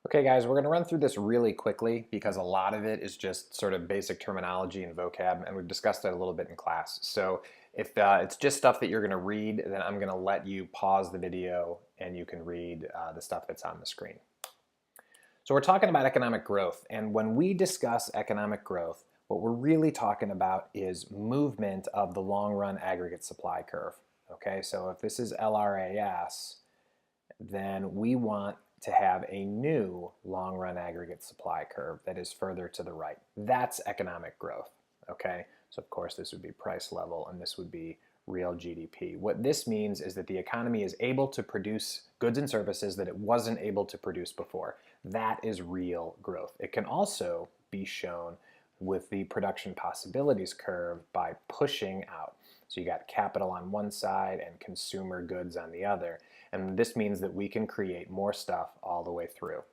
Okay, guys, we're going to run through this really quickly because a lot of it is just sort of basic terminology and vocab, and we've discussed that a little bit in class. So if it's just stuff that you're going to read, then I'm going to let you pause the video and you can read the stuff that's on the screen. So we're talking about economic growth, and when we discuss economic growth, what we're really talking about is movement of the long-run aggregate supply curve. Okay, so if this is LRAS, then we want to have a new long-run aggregate supply curve that is further to the right. That's economic growth, okay? So of course this would be price level and this would be real GDP. What this means is that the economy is able to produce goods and services that it wasn't able to produce before. That is real growth. It can also be shown with the production possibilities curve by pushing out. So you got capital on one side and consumer goods on the other. And this means that we can create more stuff all the way through.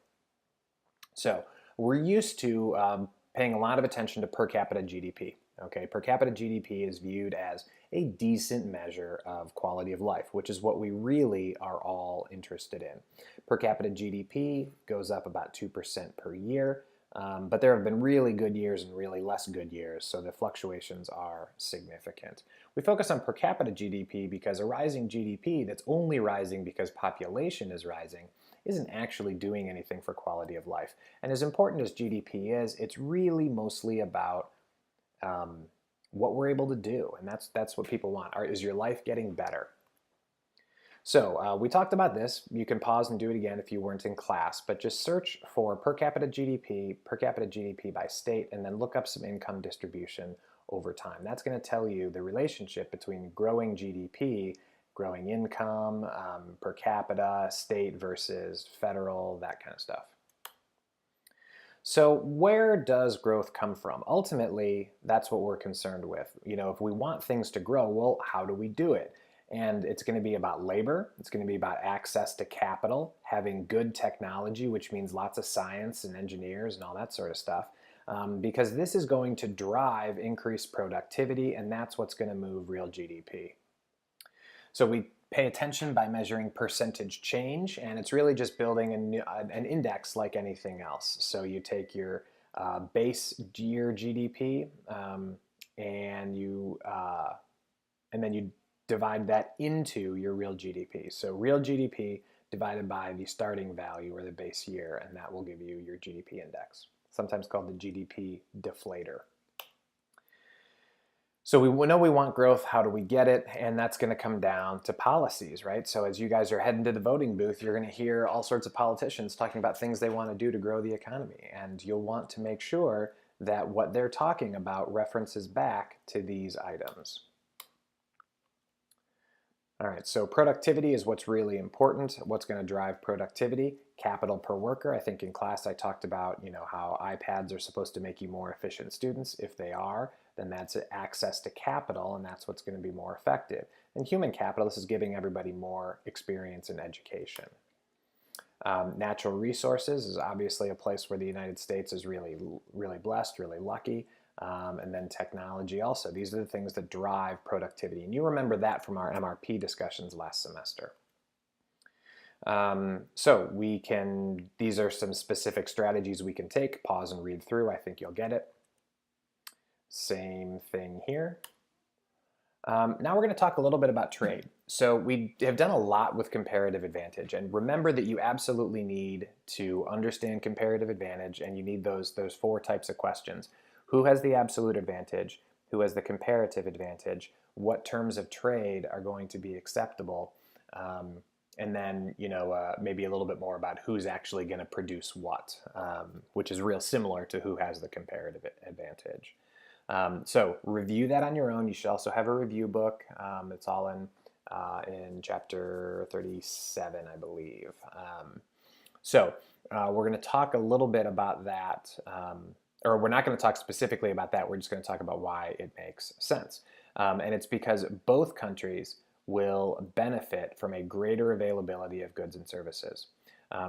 So we're used to paying a lot of attention to per capita GDP. Okay, per capita GDP is viewed as a decent measure of quality of life, which is what we really are all interested in. Per capita GDP goes up about 2% per year, but there have been really good years and really less good years, so the fluctuations are significant. We focus on per capita GDP because a rising GDP that's only rising because population is rising isn't actually doing anything for quality of life. And as important as GDP is, it's really mostly about what we're able to do, and that's what people want. Is your life getting better? So we talked about this. You can pause and do it again if you weren't in class, but just search for per capita GDP by state, and then look up some income distribution over time. That's going to tell you the relationship between growing GDP, growing income, per capita, state versus federal, that kind of stuff. So where does growth come from? Ultimately, that's what we're concerned with. You know, if we want things to grow, well, how do we do it? And it's going to be about labor. It's going to be about access to capital, having good technology, which means lots of science and engineers and all that sort of stuff, because this is going to drive increased productivity, and that's what's going to move real GDP. So we pay attention by measuring percentage change, and it's really just building an index like anything else. So you take your base year GDP, and then you divide that into your real GDP. So real GDP divided by the starting value or the base year, and that will give you your GDP index, sometimes called the GDP deflator. So we know we want growth. How do we get it? And that's going to come down to policies, right? So as you guys are heading to the voting booth, you're going to hear all sorts of politicians talking about things they want to do to grow the economy. And you'll want to make sure that what they're talking about references back to these items. All right, so productivity is what's really important. What's going to drive productivity? Capital per worker. I think in class I talked about, how iPads are supposed to make you more efficient students. If they are, then that's access to capital, and that's what's going to be more effective. And human capital, this is giving everybody more experience and education. Natural resources is obviously a place where the United States is really, really blessed, really lucky. And then technology also. These are the things that drive productivity. And you remember that from our MRP discussions last semester. So these are some specific strategies we can take. Pause and read through. I think you'll get it. Same thing here. Now we're going to talk a little bit about trade. So we have done a lot with comparative advantage, and remember that you absolutely need to understand comparative advantage, and you need those four types of questions. Who has the absolute advantage? Who has the comparative advantage? What terms of trade are going to be acceptable? And then, maybe a little bit more about who's actually going to produce what, which is real similar to who has the comparative advantage. So review that on your own. You should also have a review book. It's all in chapter 37, I believe. So we're going to talk a little bit about that. Or we're not going to talk specifically about that. We're just going to talk about why it makes sense. And it's because both countries will benefit from a greater availability of goods and services.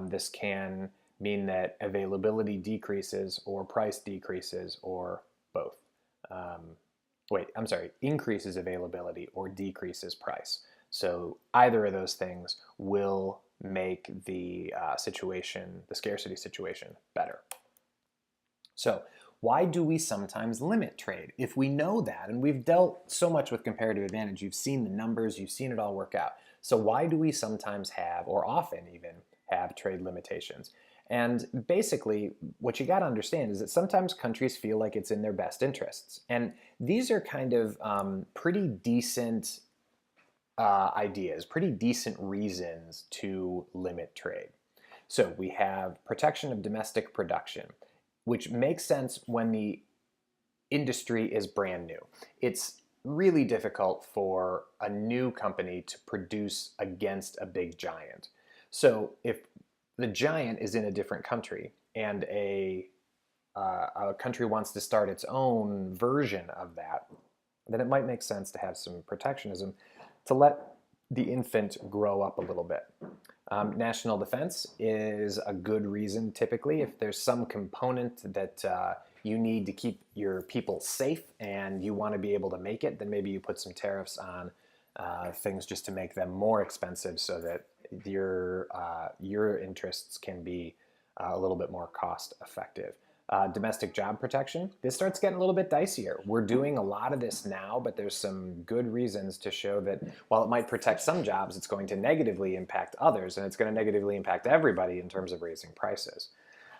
This can mean that availability decreases or price decreases or both. Increases availability or decreases price. So either of those things will make the situation, the scarcity situation, better. So why do we sometimes limit trade? If we know that, and we've dealt so much with comparative advantage, you've seen the numbers, you've seen it all work out. So why do we sometimes have, or often even have, trade limitations? And basically, what you got to understand is that sometimes countries feel like it's in their best interests. And these are kind of pretty decent ideas, pretty decent reasons to limit trade. So we have protection of domestic production, which makes sense when the industry is brand new. It's really difficult for a new company to produce against a big giant. So if the giant is in a different country and a country wants to start its own version of that, then it might make sense to have some protectionism to let the infant grow up a little bit. National defense is a good reason typically. If there's some component that you need to keep your people safe and you want to be able to make it, then maybe you put some tariffs on things just to make them more expensive so that your interests can be a little bit more cost effective. Domestic job protection, this starts getting a little bit dicier. We're doing a lot of this now, but there's some good reasons to show that while it might protect some jobs, it's going to negatively impact others, and it's going to negatively impact everybody in terms of raising prices.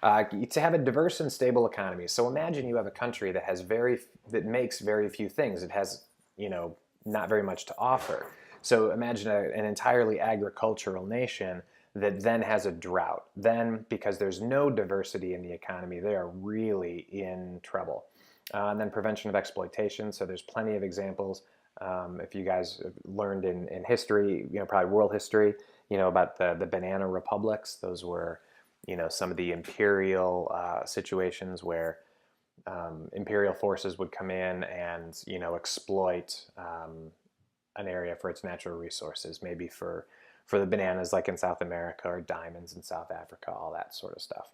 To have a diverse and stable economy. So imagine you have a country that makes very few things. It has, not very much to offer. So imagine an entirely agricultural nation that then has a drought. Then, because there's no diversity in the economy, they are really in trouble. And then prevention of exploitation. So there's plenty of examples. If you guys have learned in history, probably world history, about the banana republics. Those were, some of the imperial situations where imperial forces would come in and, exploit an area for its natural resources, maybe for the bananas like in South America or diamonds in South Africa, all that sort of stuff.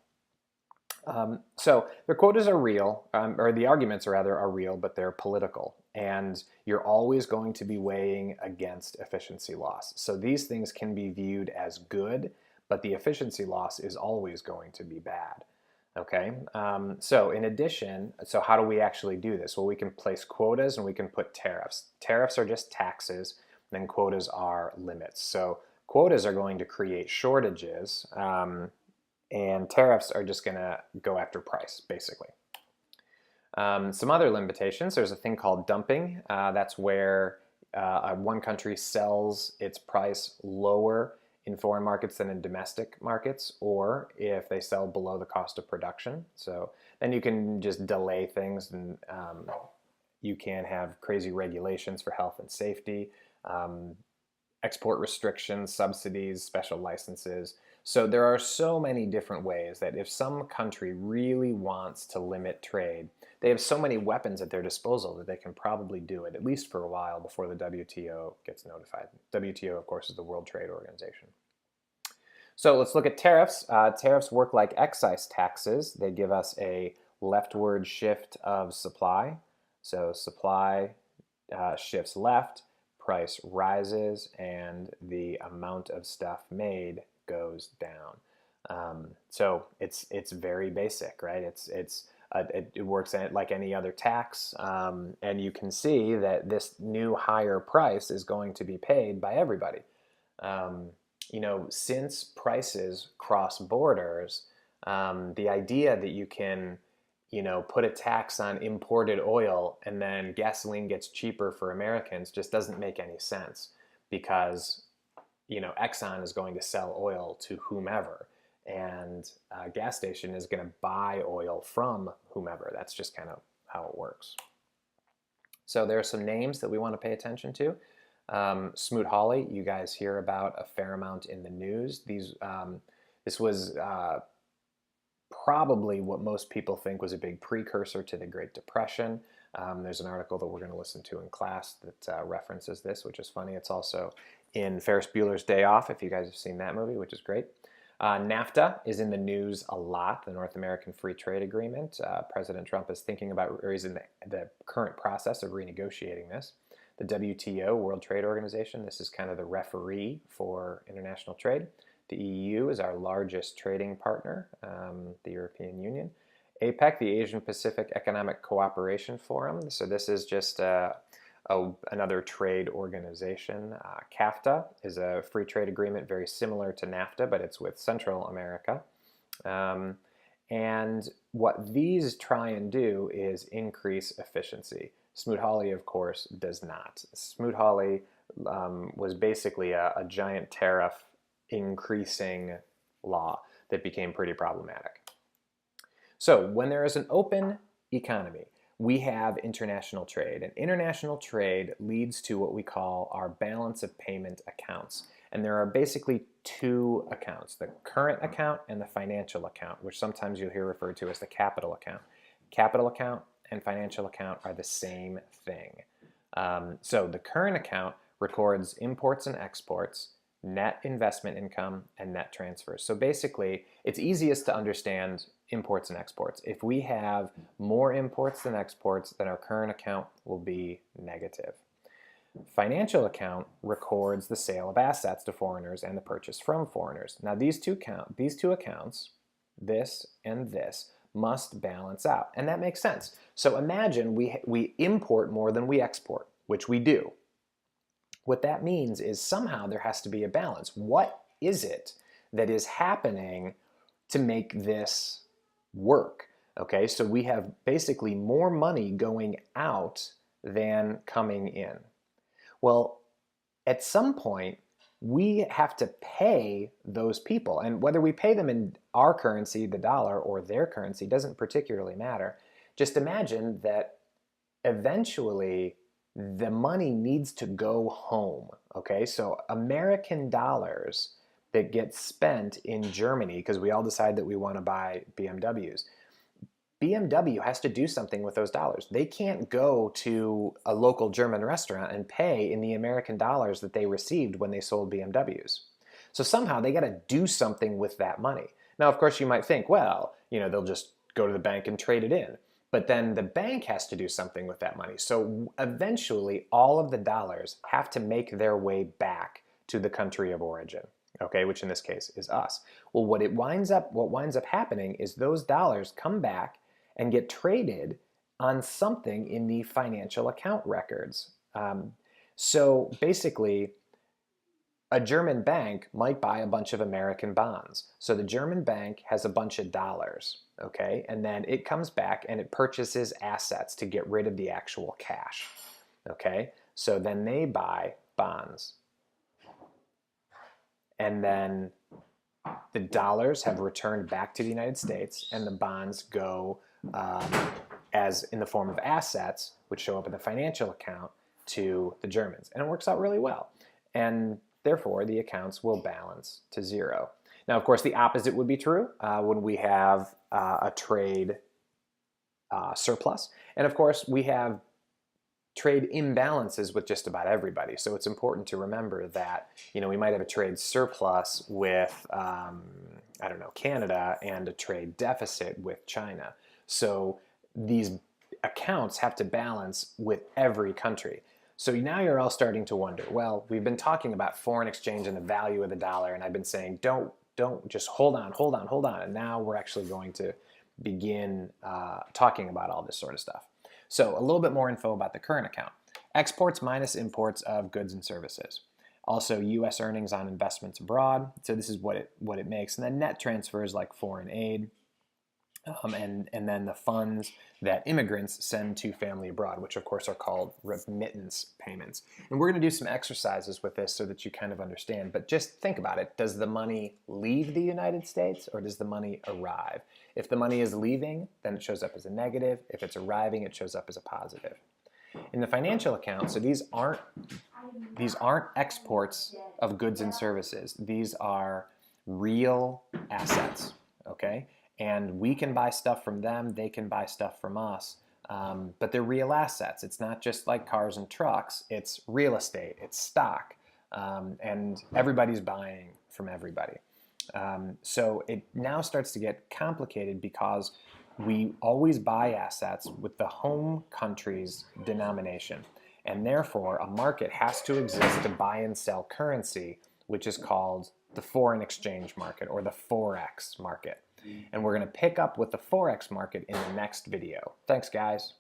So the quotas are real, or the arguments rather are real, but they're political. And you're always going to be weighing against efficiency loss. So these things can be viewed as good, but the efficiency loss is always going to be bad. Okay, so in addition, so how do we actually do this? Well, we can place quotas and we can put tariffs. Tariffs are just taxes, then quotas are limits. So quotas are going to create shortages, and tariffs are just going to go after price, basically. Some other limitations, there's a thing called dumping. That's where one country sells its price lower in foreign markets than in domestic markets, or if they sell below the cost of production. So then you can just delay things, and you can have crazy regulations for health and safety, export restrictions, subsidies, special licenses. So there are so many different ways that if some country really wants to limit trade, they have so many weapons at their disposal that they can probably do it, at least for a while, before the WTO gets notified. WTO, of course, is the World Trade Organization. So let's look at tariffs. Tariffs work like excise taxes. They give us a leftward shift of supply. So supply shifts left, price rises, and the amount of stuff made goes down. So it's very basic, right? It works like any other tax, and you can see that this new higher price is going to be paid by everybody. Since prices cross borders, the idea that you can, put a tax on imported oil and then gasoline gets cheaper for Americans just doesn't make any sense, because, Exxon is going to sell oil to whomever, and a gas station is going to buy oil from whomever. That's just kind of how it works. So there are some names that we want to pay attention to. Smoot-Hawley, you guys hear about a fair amount in the news. This was probably what most people think was a big precursor to the Great Depression. There's an article that we're going to listen to in class that references this, which is funny. It's also in Ferris Bueller's Day Off, if you guys have seen that movie, which is great. NAFTA is in the news a lot, the North American Free Trade Agreement. President Trump is thinking about, or is in the current process of renegotiating this. The WTO, World Trade Organization, this is kind of the referee for international trade. The EU is our largest trading partner, the European Union. APEC, the Asian Pacific Economic Cooperation Forum. So this is just another trade organization. CAFTA is a free trade agreement very similar to NAFTA, but it's with Central America. And what these try and do is increase efficiency. Smoot-Hawley, of course, does not. Smoot-Hawley was basically a giant tariff increasing law that became pretty problematic. So when there is an open economy, we have international trade. And international trade leads to what we call our balance of payment accounts. And there are basically two accounts, the current account and the financial account, which sometimes you'll hear referred to as the capital account. Capital account and financial account are the same thing. So the current account records imports and exports, net investment income, and net transfers. So basically, it's easiest to understand imports and exports. If we have more imports than exports, then our current account will be negative. Financial account records the sale of assets to foreigners and the purchase from foreigners. Now these two accounts, this and this, must balance out. And that makes sense. So imagine we import more than we export, which we do. What that means is somehow there has to be a balance. What is it that is happening to make this work? Okay, so we have basically more money going out than coming in. Well, at some point, we have to pay those people. And whether we pay them in our currency, the dollar, or their currency doesn't particularly matter. Just imagine that eventually the money needs to go home. Okay, so American dollars that get spent in Germany, because we all decide that we want to buy BMWs, BMW has to do something with those dollars. They can't go to a local German restaurant and pay in the American dollars that they received when they sold BMWs. So somehow they got to do something with that money. Now, of course, you might think, well, they'll just go to the bank and trade it in. But then the bank has to do something with that money. So eventually, all of the dollars have to make their way back to the country of origin, okay, which in this case is us. Well, what winds up happening is those dollars come back and get traded on something in the financial account records. So basically, a German bank might buy a bunch of American bonds. So the German bank has a bunch of dollars, okay? And then it comes back and it purchases assets to get rid of the actual cash, okay? So then they buy bonds. And then the dollars have returned back to the United States and the bonds go as in the form of assets, which show up in the financial account to the Germans. And it works out really well. And therefore, the accounts will balance to zero. Now, of course, the opposite would be true when we have a trade surplus. And of course, we have trade imbalances with just about everybody. So it's important to remember that, we might have a trade surplus with, Canada and a trade deficit with China. So these accounts have to balance with every country. So now you're all starting to wonder, well, we've been talking about foreign exchange and the value of the dollar, and I've been saying, don't just hold on. And now we're actually going to begin talking about all this sort of stuff. So a little bit more info about the current account. Exports minus imports of goods and services. Also U.S. earnings on investments abroad. So this is what it makes. And then net transfers like foreign aid. And then the funds that immigrants send to family abroad, which of course are called remittance payments. And we're going to do some exercises with this so that you kind of understand. But just think about it. Does the money leave the United States or does the money arrive? If the money is leaving, then it shows up as a negative. If it's arriving, it shows up as a positive. In the financial account, so these aren't exports of goods and services. These are real assets, okay? And we can buy stuff from them, they can buy stuff from us, but they're real assets. It's not just like cars and trucks, it's real estate, it's stock, and everybody's buying from everybody. So it now starts to get complicated because we always buy assets with the home country's denomination, and therefore a market has to exist to buy and sell currency, which is called the foreign exchange market, or the Forex market. And we're going to pick up with the Forex market in the next video. Thanks, guys.